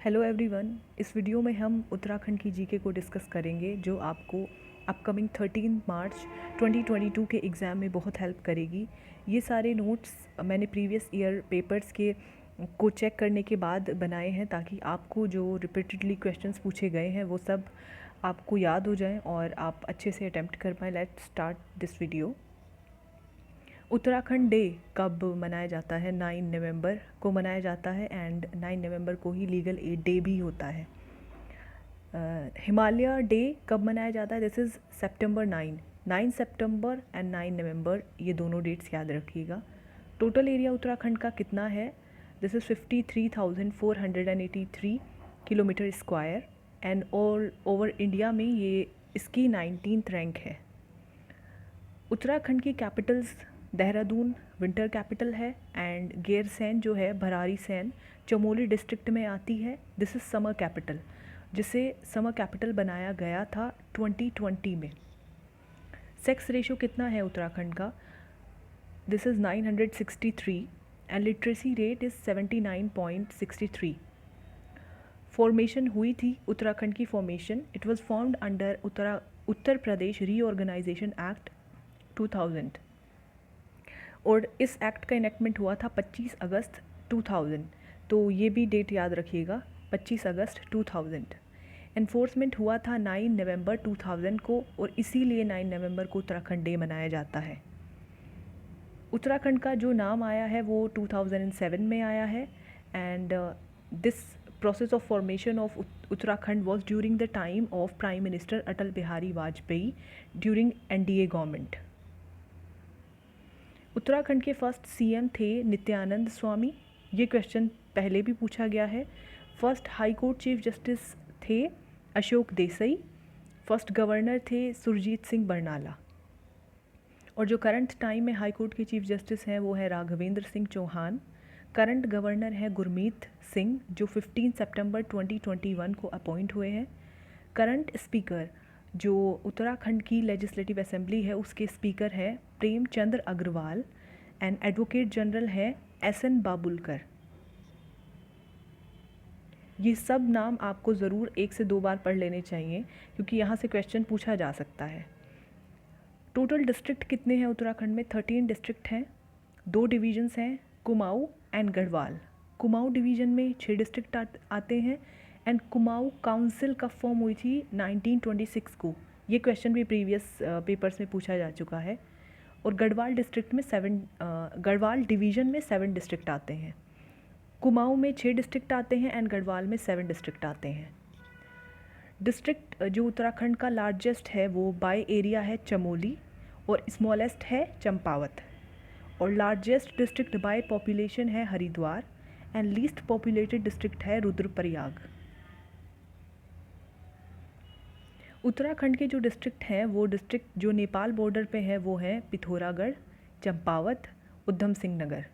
Hello everyone. इस video में हम उत्तराखंड की जीके को डिस्कस करेंगे जो आपको अपकमिंग 13 मार्च 2022 के एग्ज़ाम में बहुत हेल्प करेगी। ये सारे नोट्स मैंने प्रीवियस ईयर पेपर्स के को चेक करने के बाद बनाए हैं ताकि आपको जो रिपीटेडली क्वेश्चंस पूछे गए हैं वो सब आपको याद हो जाएं और आप अच्छे से अटेम्प्ट कर पाएँ। Let's start this video. Uttarakhand day कब मनाया जाता है? 9 नवंबर को मनाया जाता है एंड 9 नवंबर को ही लीगल एड डे भी होता है। हिमालय डे कब मनाया जाता है? This is September 9 September and 9 नवंबर, ये दोनों डेट्स याद रखिएगा। टोटल एरिया उत्तराखंड का कितना है? This is 53,483 kilometre square and all over India में ये इसकी 19th रैंक है। उत्तराखंड की कैपिटल्स देहरादून विंटर कैपिटल है एंड गैरसैंण जो है भरारी सैन चमोली डिस्ट्रिक्ट में आती है। दिस इज़ समर कैपिटल, जिसे समर कैपिटल बनाया गया था 2020 में। सेक्स रेशो कितना है उत्तराखंड का? This is 963 and literacy rate is 79.63। Formation हुई थी उत्तराखंड की formation, it was formed under Uttar Pradesh reorganisation act 2000 और इस एक्ट का इनेक्टमेंट हुआ था 25 अगस्त 2000। तो ये भी डेट याद रखिएगा, 25 अगस्त 2000। एनफोर्समेंट हुआ था 9 नवंबर 2000 को और इसीलिए 9 नवंबर को उत्तराखंड डे मनाया जाता है। उत्तराखंड का जो नाम आया है वो 2007 में आया है and this process of formation of Uttarakhand was during the time of prime minister Atal Bihari Vajpayee during NDA government. Uttarakhand के फर्स्ट सीएम थे नित्यानंद स्वामी, ये क्वेश्चन पहले भी पूछा गया है। First high court chief justice थे अशोक देसाई। फर्स्ट गवर्नर थे सुरजीत सिंह बरनाला और जो करंट टाइम में हाई कोर्ट के चीफ जस्टिस हैं वो है राघवेंद्र सिंह चौहान। करंट गवर्नर हैं गुरमीत सिंह जो 15 सितंबर 2021 को अपॉइंट हुए हैं। करंट स्पीकर जो उत्तराखंड की लेजिस्लेटिव असेंबली है उसके स्पीकर हैं Premchandra Agarwal and advocate general हैं एसएन बाबुलकर। ये सब नाम आपको ज़रूर 1 से 2 बार पढ़ लेने चाहिए क्योंकि यहाँ से क्वेश्चन पूछा जा सकता है। टोटल डिस्ट्रिक्ट कितने हैं उत्तराखंड में? 13 डिस्ट्रिक्ट हैं, 2 डिवीजन्स हैं कुमाऊँ एंड गढ़वाल। कुमाऊँ डिवीज़न में 6 डिस्ट्रिक्ट आते हैं एंड कुमाऊँ काउंसिल कब फॉर्म हुई थी? 1926 को। ये क्वेश्चन भी प्रीवियस पेपर्स में पूछा जा चुका है। और गढ़वाल डिस्ट्रिक्ट में गढ़वाल डिवीज़न में 7 डिस्ट्रिक्ट आते हैं। कुमाऊँ में 6 डिस्ट्रिक्ट आते हैं एंड गढ़वाल में 7 डिस्ट्रिक्ट आते हैं। डिस्ट्रिक्ट जो उत्तराखंड का लार्जेस्ट है वो बाय एरिया है चमोली और स्मॉलेस्ट है चंपावत और लार्जेस्ट डिस्ट्रिक्ट बाय पॉपुलेशन है Haridwar and least populated district है रुद्रप्रयाग। उत्तराखंड के जो डिस्ट्रिक्ट हैं वो डिस्ट्रिक्ट जो नेपाल बॉर्डर पे है वो है पिथौरागढ़, चंपावत, उधम सिंह नगर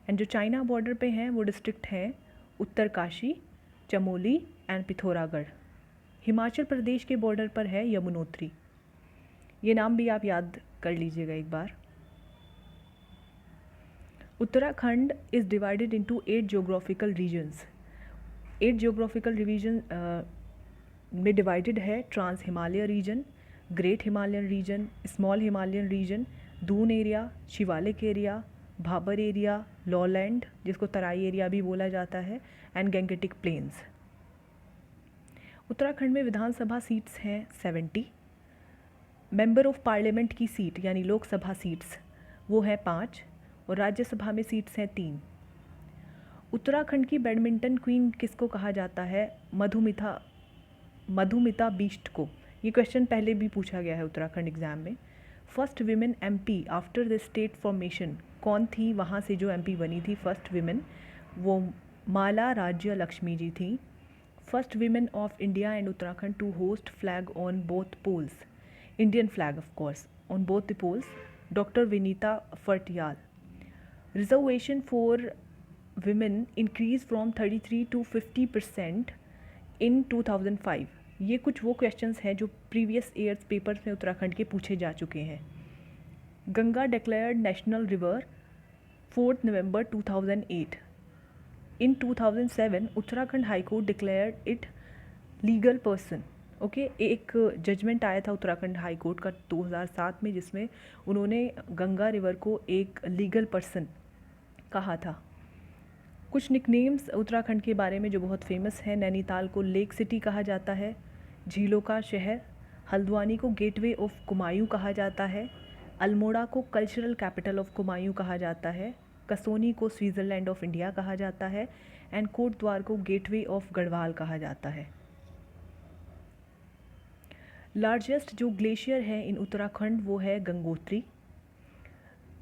एंड जो चाइना बॉर्डर पे हैं वो डिस्ट्रिक्ट हैं उत्तरकाशी, चमोली एंड पिथौरागढ़। हिमाचल प्रदेश के बॉर्डर पर है यमुनोत्री। ये नाम भी आप याद कर लीजिएगा एक बार। Uttarakhand is divided into 8 geographical regions. 8 geographical region में डिवाइडेड है trans Himalaya region, great Himalayan region, small Himalayan region, Doon area, Shivalik area, Bhabar area, lowland जिसको तराई एरिया भी बोला जाता है एंड गैंगेटिक प्लेन्स। उत्तराखंड में विधानसभा सीट्स हैं 70। मेंबर ऑफ पार्लियामेंट की सीट यानी लोकसभा सीट्स वो है 5 और राज्यसभा में सीट्स हैं 3। उत्तराखंड की बैडमिंटन क्वीन किसको कहा जाता है? मधुमिता बिष्ट को। ये क्वेश्चन पहले भी पूछा गया है उत्तराखंड एग्ज़ाम में। First women MP after the state formation कौन थी? वहाँ से जो एमपी बनी थी फर्स्ट विमेन वो माला राज्य लक्ष्मी जी थी। First women of India and Uttarakhand to host flag on both poles, Indian flag of course on both the poles, doctor Vinita Phartiyal. Reservation for women increased from 33 to 50% in 2005। ये कुछ वो क्वेश्चंस हैं जो प्रीवियस ईयर्स पेपर्स में उत्तराखंड के पूछे जा चुके हैं। Ganga declared national river 4 November 2008। In 2007, Uttarakhand high court declared it legal person. Okay, एक जजमेंट आया था उत्तराखंड हाई कोर्ट का 2007 में, जिसमें उन्होंने गंगा रिवर को एक लीगल पर्सन कहा था। कुछ निकनेम्स उत्तराखंड के बारे में जो बहुत फेमस है: नैनीताल को लेक सिटी कहा जाता है, झीलों का शहर; हल्द्वानी को गेटवे ऑफ कुमायूं कहा जाता है; अल्मोड़ा को कल्चरल कैपिटल ऑफ कुमायूं कहा जाता है; कसोनी को स्विट्ज़रलैंड ऑफ इंडिया कहा जाता है; एंड कोटद्वार को गेटवे ऑफ गढ़वाल कहा जाता है। लार्जेस्ट जो ग्लेशियर है इन उत्तराखंड वो है गंगोत्री।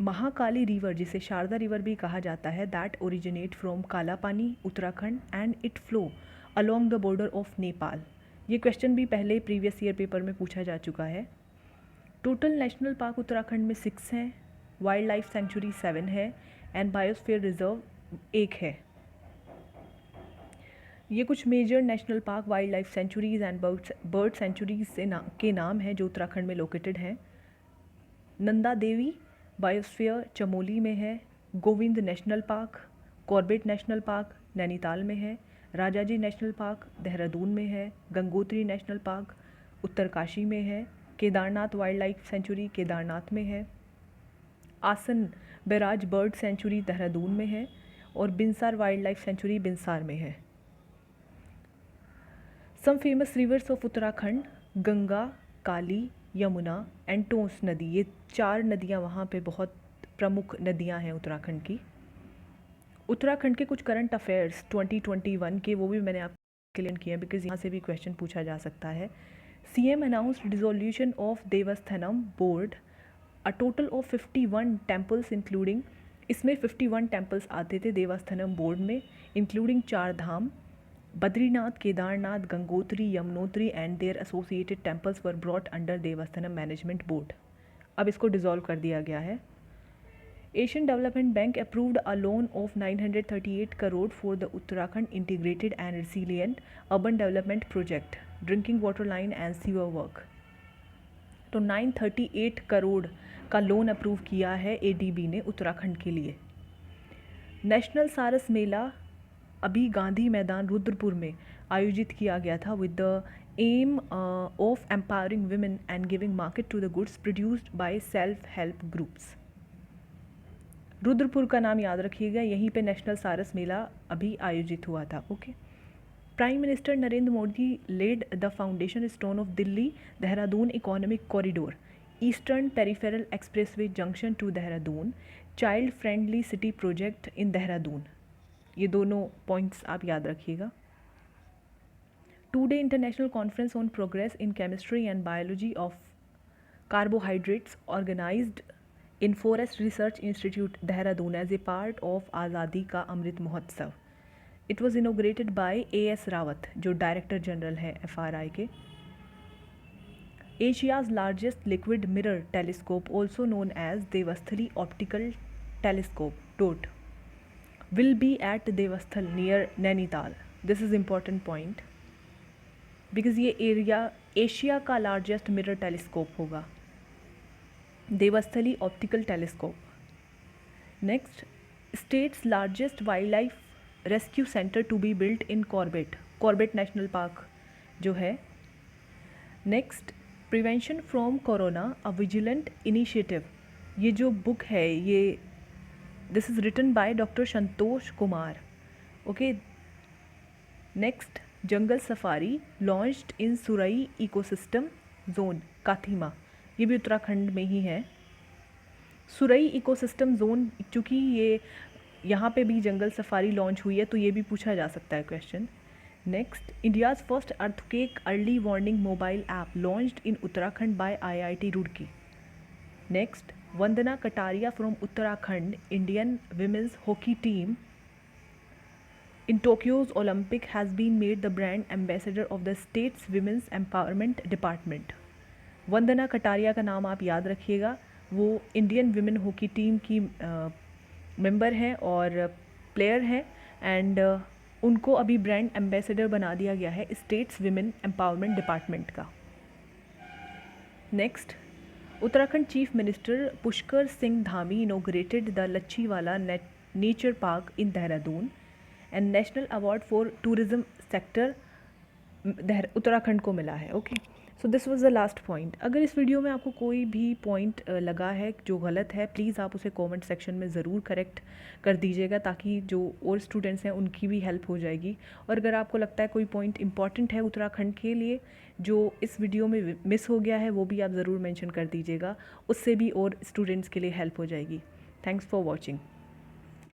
महाकाली रिवर, जिसे शारदा रिवर भी कहा जाता है, that originate from Kalapani Uttarakhand and it flow along the border of Nepal. ये क्वेश्चन भी पहले प्रीवियस ईयर पेपर में पूछा जा चुका है। टोटल नेशनल पार्क उत्तराखंड में 6 हैं, वाइल्ड लाइफ सेंचुरी 7 है, एंड बायोस्फीयर रिजर्व 1 है। ये कुछ major national park, wildlife sanctuaries and bird sanctuaries के नाम हैं जो उत्तराखंड में लोकेटेड हैं। नंदा देवी बायोस्फीयर चमोली में है, Govind national park, Corbett national park Nainital में है, राजाजी नेशनल पार्क देहरादून में है, गंगोत्री नेशनल पार्क उत्तरकाशी में है, Kedarnath wild life sanctuary Kedarnath में है, आसन बैराज बर्ड सेंचुरी देहरादून में है, और Binsar wildlife sanctuary Binsar में है। Some famous rivers of Uttarakhand: Ganga, Kali, Yamuna and Tons नदी। ये 4 नदियाँ वहाँ पे बहुत प्रमुख नदियाँ हैं उत्तराखंड की। उत्तराखंड के कुछ करंट अफेयर्स 2021 के, वो भी मैंने आपके क्लियर किए हैं बिकॉज यहाँ से भी क्वेश्चन पूछा जा सकता है। CM announced dissolution of Devasthanam board, a total of 51 temples including, इसमें 51 टेम्पल्स आते थे देवस्थानम बोर्ड में, including 4 Dham Badrinath, Kedarnath, Gangotri, Yamunotri and their associated temples were brought under Devasthanam management board. अब इसको डिसॉल्व कर दिया गया है। Asian development bank approved a loan of 938 crore for the Uttarakhand integrated and resilient urban development project, drinking water line and sewer work. तो 938 करोड़ का loan approve किया है ADB ने उत्तराखंड के लिए। नेशनल सारस मेला अभी गांधी मैदान रुद्रपुर में आयोजित किया गया था with the aim of empowering women and giving market to the goods produced by self help groups. Rudrapur का नाम याद रखिएगा, यहीं पे नेशनल सारस मेला अभी आयोजित हुआ था। Okay. Prime minister Narendra Modi laid the foundation stone of Delhi Dehradun economic corridor, eastern peripheral expressway junction to Dehradun, child friendly city project in Dehradun. ये दोनों पॉइंट्स आप याद रखिएगा। 2-day international conference on progress in chemistry and biology of carbohydrates organised in forest research institute Dehradun as a part of Azadi Ka Amrit Mahotsav. It was inaugurated by AS Rawat, जो director general है FRI के। Asia's largest liquid mirror telescope, also known as Devasthali optical telescope DOT, will be at Devasthal near Nainital. This is important point because ये area Asia का largest mirror telescope होगा, Devasthali optical telescope. Next, state's largest wild life rescue centre to be built in Corbett national park जो है। Next, prevention from corona a vigilant initiative. ये जो बुक है ये this is written by doctor Santosh Kumar. Okay. Next, jungle safari launched in Surai ecosystem zone काथीमा, ये भी उत्तराखंड में ही है। सुरई इकोसिस्टम जोन, चूँकि ये यहाँ पे भी जंगल सफारी लॉन्च हुई है तो ये भी पूछा जा सकता है question. Next, India's first earthquake early warning mobile app launched in Uttarakhand by IIT Roorkee. Next, Vandana Kataria from Uttarakhand Indian women's hockey team in Tokyo's Olympic has been made the brand ambassador of the state's women's empowerment department. Vandana Kataria का नाम आप याद रखिएगा, वो Indian women hockey team की member हैं और player हैं एंड उनको अभी ब्रांड एम्बेसडर बना दिया गया है स्टेट्स विमेन एम्पावरमेंट डिपार्टमेंट का। Next, Uttarakhand chief minister Pushkar Singh Dhami inaugurated the Lachhiwala nature park in Dehradun and national award for tourism sector Uttarakhand को मिला है। Okay, so this was the last point. अगर इस वीडियो में आपको कोई भी पॉइंट लगा है जो गलत है, प्लीज़ आप उसे कमेंट सेक्शन में ज़रूर करेक्ट कर दीजिएगा, ताकि जो और स्टूडेंट्स हैं उनकी भी हेल्प हो जाएगी। और अगर आपको लगता है कोई पॉइंट इंपॉर्टेंट है उत्तराखंड के लिए जो इस वीडियो में मिस हो गया है, वो भी आप ज़रूर मेंशन कर दीजिएगा, उससे भी और स्टूडेंट्स के लिए हेल्प हो जाएगी। Thanks for watching.